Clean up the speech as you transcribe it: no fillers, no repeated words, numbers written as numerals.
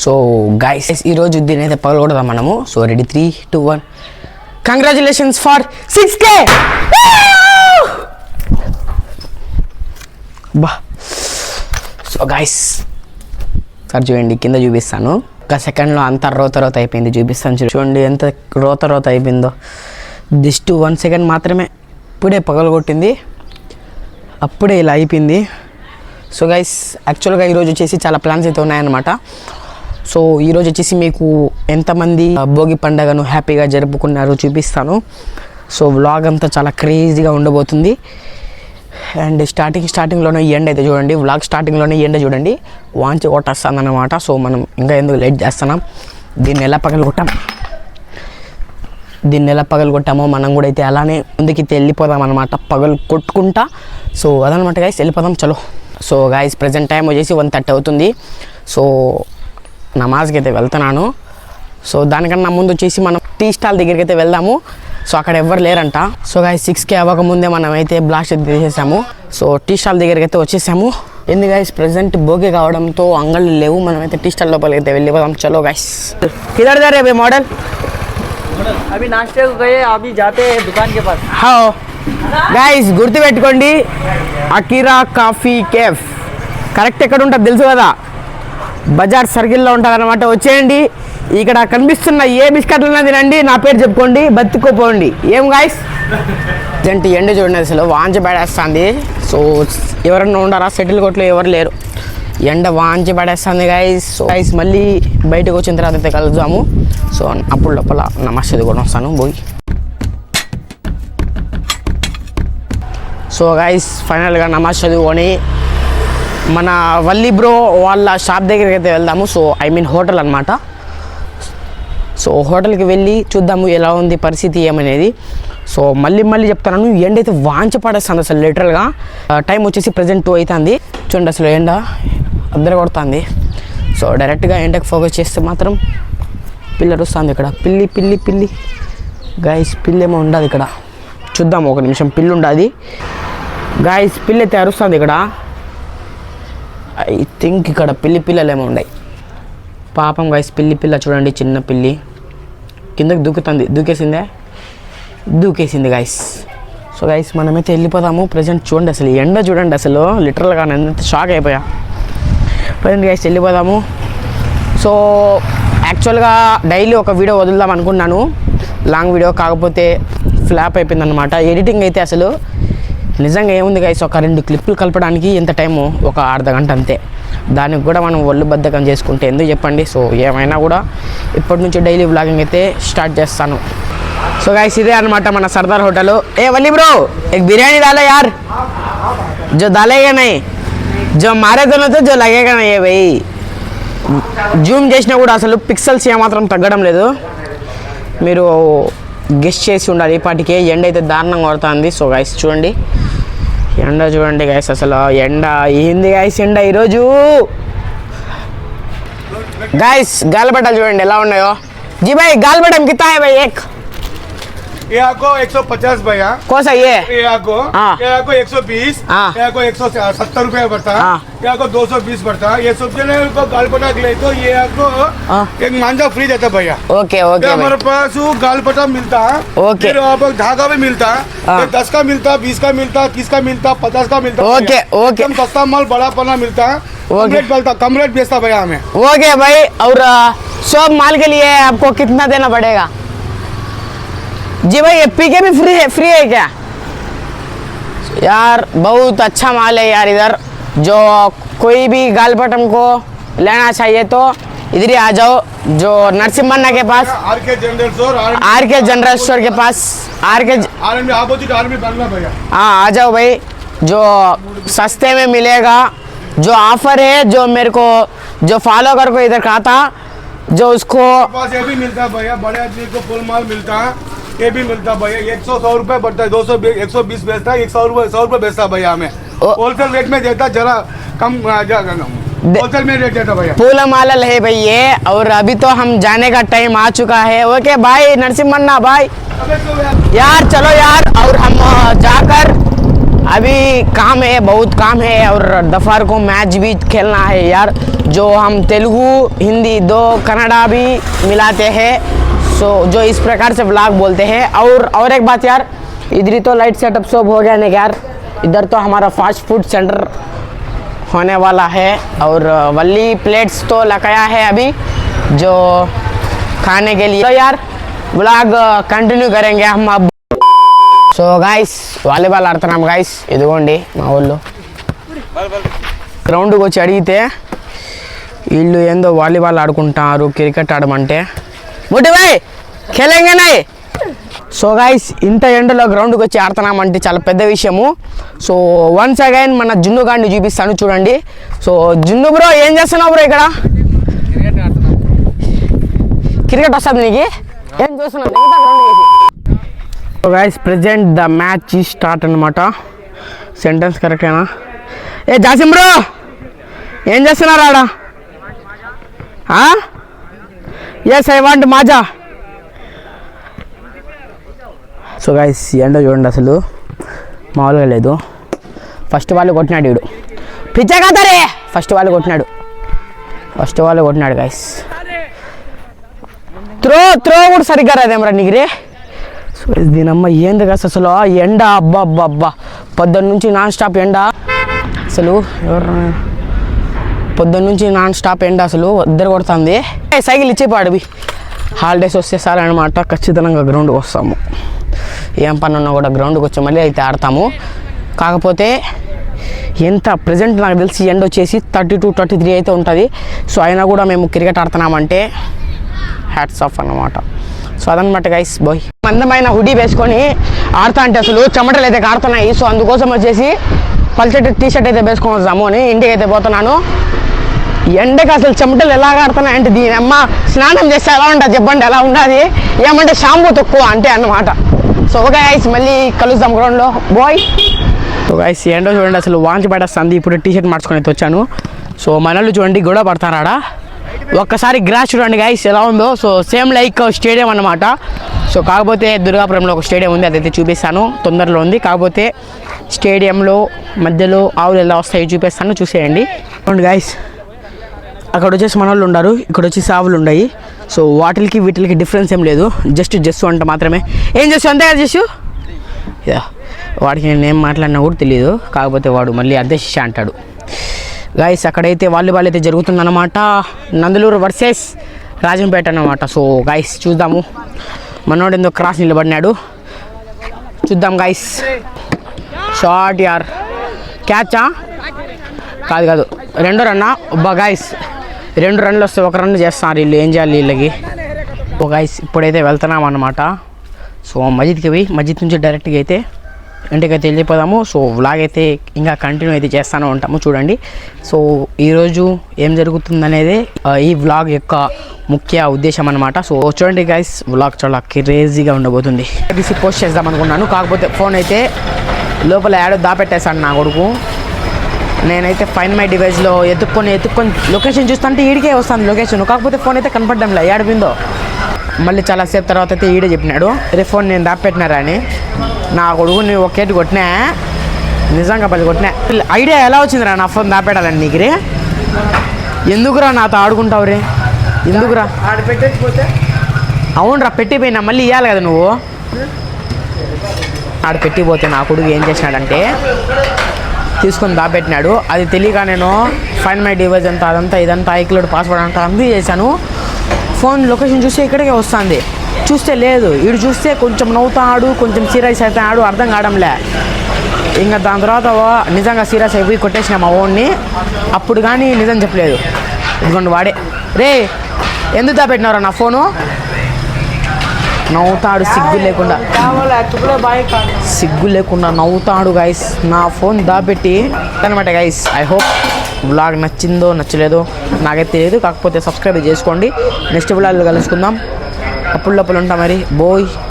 So guys ఈరోజు దీని అయితే పగలకూడదాం మనము. So ready 3, 2, 1. Congratulations for 6K. బా. సో గైస్ సార్ చూడండి, కింద చూపిస్తాను. ఒక సెకండ్లో అంతా రోత అయిపోయింది. చూపిస్తాను చూడండి ఎంత రోత అయిపోయిందో. జస్ట్ 1 సెకండ్ మాత్రమే ఇప్పుడే పగలగొట్టింది, అప్పుడే ఇలా అయిపోయింది. సో గైస్ యాక్చువల్గా ఈరోజు వచ్చేసి చాలా ప్లాన్స్ అయితే ఉన్నాయన్నమాట. సో ఈరోజు వచ్చేసి మీకు ఎంతమంది భోగి పండుగను హ్యాపీగా జరుపుకున్నారో చూపిస్తాను. సో వ్లాగ్ అంతా చాలా క్రేజీగా ఉండబోతుంది. అండ్ స్టార్టింగ్లోనే ఎండ్ అయితే చూడండి, వ్లాగ్ స్టార్టింగ్లోనే ఎండ్ చూడండి, వాంచి కొట్టేస్తుంది అన్నమాట. సో మనం ఇంకా ఎందుకు లేట్ చేస్తున్నాం, దీన్ని ఎలా పగలగొట్టామో మనం కూడా అయితే అలానే ముందుకి వెళ్ళిపోదాం అనమాట, పగలు కొట్టుకుంటా. సో అదనమాట గైస్, వెళ్ళిపోదాం చలో. సో గైస్ ప్రజెంట్ టైం వచ్చేసి 1:30 అవుతుంది. సో నమాజ్కి అయితే వెళ్తున్నాను. సో దానికన్నా ముందు వచ్చేసి మనం టీ స్టాల్ దగ్గరికి అయితే వెళ్దాము. సో అక్కడ ఎవ్వరు లేరంట. సో గైస్ 6K అవ్వకముందే మనం అయితే బ్లాస్ట్ అయితే తీసేసాము. సో టీ స్టాల్ దగ్గరికి అయితే వచ్చేసాము. ఎందుకు గైస్ ప్రజెంట్ భోగి కావడంతో అంగళ్ళు లేవు, మనమైతే టీ స్టాల్ లోపలికి అయితే వెళ్ళిపోదాం చలో గైస్. కిధర్ जा रहे अभी मॉडल? अभी नाश्ते को गए, अभी जाते हैं दुकान के पास. हाँ गाइस గుర్తుపెట్టుకోండి, అకిరా కాఫీ కేఫ్ కరెక్ట్ ఎక్కడ ఉంటుంది తెలుసు కదా, బజార్ సర్కిల్లో ఉంటుంది అనమాట. వచ్చేయండి, ఇక్కడ కనిపిస్తున్న ఏ బిస్కెట్లన్నా తినండి, నా పేరు చెప్పుకోండి, బతుకుపోండి. ఏం గాయస్ జంటి ఎండ చూడండి, అసలు వాంచి పడేస్తుంది. సో ఎవరన్నా ఉండారా, సెటిల్ కొట్లు ఎవరు లేరు, ఎండ వాంచి పడేస్తుంది గాయస్. సో గైస్ మళ్ళీ బయటకు వచ్చిన తర్వాత అయితే కలుద్దాము. సో అప్పుడు లోపల నమాజ్ చదువుకొని వస్తాను పోయి. సో గైస్ ఫైనల్గా నమాజ్ చదువుకొని మన వల్లి బ్రో వాళ్ళ షాప్ దగ్గరికి అయితే వెళ్దాము. సో ఐ మీన్ హోటల్ అనమాట. సో హోటల్కి వెళ్ళి చూద్దాము ఎలా ఉంది పరిస్థితి ఏమనేది. సో మళ్ళీ చెప్తాను, ఎండ అయితే వాంచ పడేస్తుంది అసలు లిటరల్గా. టైం వచ్చేసి ప్రజెంట్ 2 అవుతుంది చూడండి, అసలు ఎండ అద్దర కొడుతుంది. సో డైరెక్ట్గా ఎండకి ఫోకస్ చేస్తే మాత్రం పిల్లర్ వస్తుంది ఇక్కడ. పిల్లి గాయస్, పిల్లి ఏమో ఉండదు ఇక్కడ, చూద్దాం ఒక నిమిషం. పిల్లి ఉండదు గాయస్, పిల్లి అయితే అరుస్తుంది ఇక్కడ. ఐ థింక్ ఇక్కడ పిల్లలు ఏమో ఉన్నాయి. పాపం గాయస్ పిల్ల చూడండి, చిన్న పిల్లి కిందకి దూకేసింది గాయస్. సో గాయస్ మనమైతే వెళ్ళిపోదాము. ప్రజెంట్ చూడండి అసలు ఎండ చూడండి, అసలు లిటరల్గా ఎంత షాక్ అయిపోయా. ప్రజెంట్ గాయస్ వెళ్ళిపోదాము. సో యాక్చువల్గా డైలీ ఒక వీడియో వదులుదాం అనుకున్నాను, లాంగ్ వీడియో, కాకపోతే ఫ్లాప్ అయిపోయింది అనమాట. ఎడిటింగ్ అయితే అసలు నిజంగా ఏముంది గైస్, ఒక 2 క్లిప్పులు కలపడానికి ఎంత టైము, ఒక అర్ధ గంట అంతే. దానికి కూడా మనం ఒళ్ళు బద్ధకం చేసుకుంటే ఎందుకు చెప్పండి. సో ఏమైనా కూడా ఇప్పటి నుంచి డైలీ వ్లాగింగ్ అయితే స్టార్ట్ చేస్తాను. సో గైస్ ఇదే అనమాట మన సర్దార్ హోటల్. ఏ వల్లి బ్రో एक बिरयानी डालो यार, जो डालेगा नहीं, जो मारे तो नहीं, जो लगेगा नहीं भाई. జూమ్ చేసినా కూడా అసలు పిక్సెల్స్ ఏమాత్రం తగ్గడం లేదు, మీరు గెస్ట్ చేసి ఉండాలి. ఇప్పటికే ఎండ అయితే దారుణంగా కొడుతుంది. సో గైస్ చూడండి ఎండ చూడండి గైస్, అసలు ఎండ ఏంది గైస్ ఎండ ఈరోజు. గైస్ గాలిపటాలు చూడండి ఎలా ఉన్నాయో. जी भाई गालबटम कितना है भाई एक? ये आपको 150 भैया. कौन सा ये आपको 120, ये आपको 170 रुपया पड़ता है. ये आपको 220 पड़ता है. ये सब जने को गालपटा ले तो ये आपको एक मांझा फ्री देता है भैया. ओके हमारे पास गालपटा मिलता है. ओके आपको धागा भी मिलता है. 10 का मिलता, 20 का मिलता, 30 का मिलता, 50 का मिलता. ओके एकदम सस्ता माल, बड़ा पन्ना मिलता है. कम रेट बेचता भैया हमें. ओके भाई, और सब माल के लिए आपको कितना देना पड़ेगा? जी भाई एपी के भी फ्री है क्या यार? बहुत अच्छा माल है यार इधर. जो कोई भी गालपटम को लेना चाहिए तो इधर ही आ जाओ, जो नरसिम्हा के पास आरके जनरल स्टोर के पास हाँ आ जाओ भाई. जो सस्ते में मिलेगा, जो ऑफर है, जो मेरे को जो फॉलोवर को इधर कहा था, जो उसको पास ये भी मिलता है भैया. बड़े आदमी को फुल माल मिलता है, ये भी मिलता है भैया. 100 रुपए पड़ता है, 120 बेचता है, 100 रुपए बेचता है भैया हमें. होलसेल रेट में देता, जरा कम होलसेल में रेट देता भैया. पूला माल है भाई ये. और अभी तो हम जाने का टाइम आ चुका है. ओके भाई नरसिम्हा भाई यार, चलो यार. और हम जाकर अभी काम है, बहुत काम है और दोपहर को मैच भी खेलना है यार, जो हम तेलुगु हिंदी दो कन्नड़ा भी मिलाते हैं, सो जो इस प्रकार से व्लॉग बोलते हैं। और एक बात यार, इधर ही तो लाइट सेटअप सब हो गया ना यार, इधर तो हमारा फास्ट फूड सेंटर होने वाला है और वली प्लेट्स तो लगाया है अभी जो खाने के लिए। तो यार व्लॉग कंटिन्यू करेंगे हम अब। సో గాయస్ వాలీబాల్ ఆడుతున్నాం గాయస్, ఇదిగోండి మా ఊళ్ళో గ్రౌండ్కి వచ్చి అడిగితే వీళ్ళు ఏందో వాలీబాల్ ఆడుకుంటారు, క్రికెట్ ఆడమంటే ముట్టిబాయ్ ఖేలంగానే. సో గాయస్ ఇంత ఎండలో గ్రౌండ్కి వచ్చి ఆడుతున్నామంటే చాలా పెద్ద విషయము. సో వన్స్ అగైన్ మన జున్ను గాడిని చూపిస్తాను చూడండి. సో జున్ను బ్రో ఏం చేస్తున్నావు బ్రో? ఇక్కడ క్రికెట్ వస్తుంది నీకు? ఏం చూస్తున్నావు గ్రౌండ్ వేసి? So guys present the match ఈ స్టార్ట్ అనమాట. సెంటెన్స్ కరెక్టేనా? ఏ జాసిం బ్రో ఏం చేస్తున్నారు ఆడ? ఎస్ ఐ వాంట్ మాజా. సో గైస్ ఎండో చూడండి అసలు మామూలుగా లేదు. ఫస్ట్ వాళ్ళు కొట్టినాడు వీడు, పిచ్చా కాతారే. ఫస్ట్ వాళ్ళు కొట్టినాడు గైస్. త్రో కూడా సరిగ్గా రాదేమరా నీకు రే. దీనమ్మ ఏంది కాస్త అసలు ఎండ, అబ్బా అబ్బా అబ్బా పొద్దున్న నుంచి నాన్ స్టాప్ ఎండ. అసలు ఎవరు పొద్దున్న నుంచి నాన్ స్టాప్ ఎండ అసలు ఇద్దరు కొడుతుంది. సైకిల్ ఇచ్చేపాడివి హాలిడేస్ వస్తే చాలన్నమాట. ఖచ్చితంగా గ్రౌండ్కి వస్తాము, ఏం పని ఉన్నా కూడా గ్రౌండ్కి వచ్చి మళ్ళీ అయితే ఆడతాము. కాకపోతే ఎంత ప్రజెంట్ నాకు తెలిసి ఎండ వచ్చేసి 32-33 అయితే ఉంటుంది. సో అయినా కూడా మేము క్రికెట్ ఆడుతున్నామంటే హ్యాట్స్ ఆఫ్ అన్నమాట. సో అదనమాట గైస్ బాయ్. అందమైన హుడీ వేసుకొని ఆడుతా అంటే అసలు చెమటలు అయితే కాడుతున్నాయి. సో అందుకోసం వచ్చేసి పల్చటి టీషర్ట్ అయితే వేసుకొని వస్తాము అని ఇంటికి అయితే పోతున్నాను. ఎండకి అసలు చెమటలు ఎలా ఆడుతున్నాయి అంటే దీని అమ్మ స్నానం చేస్తే ఎలా ఉంటుంది చెప్పండి, ఎలా ఉండాలి ఏమంటే షాంపూ తక్కువ అంటే అన్నమాట. సో ఓకే గైస్ మళ్ళీ కలుద్దాం గ్రౌండ్లో బాయ్. సో గైస్ ఎండో చూడండి అసలు వాంచి పడేస్తుంది. ఇప్పుడు టీషర్ట్ మార్చుకొని అయితే వచ్చాను. సో మనల్ని చూడండి గొడవ పడతారాడా. ఒక్కసారి గ్రాస్ చూడండి గైస్ ఎలా ఉందో. సో సేమ్ లైక్ స్టేడియం అన్నమాట. సో కాకపోతే దుర్గాపురంలో ఒక స్టేడియం ఉంది, అదైతే చూపిస్తాను, తొందరలో ఉంది. కాకపోతే స్టేడియంలో మధ్యలో ఆవులు ఎలా వస్తాయో చూపిస్తాను, చూసేయండి. చూడండి గైస్ అక్కడ వచ్చేసి మన వాళ్ళు ఉన్నారు, ఇక్కడ వచ్చేసి ఆవులు ఉన్నాయి. సో వీటికి డిఫరెన్స్ ఏం లేదు, జస్సు అంట మాత్రమే. ఏం చేస్తూ అంతే కదా జస్సు? వాడికి నేను ఏం మాట్లాడినా కూడా తెలియదు, కాకపోతే వాడు మళ్ళీ అధ్యక్ష అంటాడు. గాయస్ అక్కడైతే వాలీబాల్ అయితే జరుగుతుందన్నమాట, నందలూరు వర్సెస్ రాజంపేట అన్నమాట. సో గాయస్ చూద్దాము, మనోడు ఎందుకు క్రాస్ నిలబడినాడు చూద్దాం గాయస్. షార్ట్ యార్ క్యాచా కాదు 2 రన్నా. అబ్బా గాయస్ 2 రన్లు వస్తే 1 రన్ చేస్తున్నారు వీళ్ళు, ఏం చేయాలి వీళ్ళకి? ఓ గాయస్ ఇప్పుడైతే వెళ్తున్నాం అన్నమాట. సో మస్జిద్ నుంచి డైరెక్ట్గా అయితే ఇంటికైతే వెళ్ళిపోదాము. సో వ్లాగ్ అయితే ఇంకా కంటిన్యూ అయితే చేస్తూనే ఉంటాము చూడండి. సో ఈరోజు ఏం జరుగుతుందనేది ఈ వ్లాగ్ యొక్క ముఖ్య ఉద్దేశం అనమాట. సో చూడండి గైస్ వ్లాగ్ చాలా క్రేజీగా ఉండబోతుంది. తీసి పోస్ట్ చేద్దాం అనుకున్నాను, కాకపోతే ఫోన్ అయితే లోపల యాడో దాపెట్టేశాను నా కొడుకు. నేనైతే ఫైన్ మై డివైస్లో ఎత్తుక్కొని లొకేషన్ చూస్తుంటే ఈడికే వస్తుంది లొకేషన్, కాకపోతే ఫోన్ అయితే కనపడడంలే ఏడిపోయిందో. మళ్ళీ చాలాసేపు తర్వాత అయితే ఈడే చెప్పినాడు రే ఫోన్ నేను దాపెట్టినారా అని. నా కొడుకు నేను ఒకేటి కొట్టినా, నిజంగా 10 కొట్టినా. ఐడియా ఎలా వచ్చిందిరా నా ఫోన్ దాపెట్టాలని నీకు రే? ఎందుకురా నాతో ఆడుకుంటావు రే? ఎందుకురా ఆడ పెట్టకపోతే? అవునరా పెట్టిపోయినా మళ్ళీ ఇవ్వాలి కదా నువ్వు. ఆడ పెట్టిపోతే నా కొడుకు ఏం చేసినాడంటే తీసుకొని దాపెట్టినాడు. అది తెలియక నేను ఫైన్ మై డివైస్ అంతా ఇదంతా ఐక్లౌడ్ పాస్వర్డ్ అంతా అంది చేశాను. ఫోన్ లొకేషన్ చూస్తే ఇక్కడికే వస్తుంది, చూస్తే లేదు. వీడు చూస్తే కొంచెం నవ్వుతాడు, కొంచెం సీరియస్ అవుతాడు, అర్థం కావడంలే. ఇంకా దాని తర్వాత నిజంగా సీరియస్ అయిపోయి కొట్టేసిన మా ఓన్ని. అప్పుడు కానీ నిజం చెప్పలేదు. ఇదిగోండి వాడే రే ఎందుకు దాపెట్టినారా నా ఫోను? నవ్వుతాడు సిగ్గు లేకుండా నవ్వుతాడు గైస్ నా ఫోన్ దాపెట్టి అనమాట. గైస్ ఐ హోప్ వ్లాగ్ నచ్చిందో నచ్చలేదో నాకైతే తెలియదు, కాకపోతే సబ్స్క్రైబ్ చేసుకోండి. నెక్స్ట్ వ్లాగ్లో కలుసుకుందాం, అప్పుడు ఉంటాం మరి బోయ్.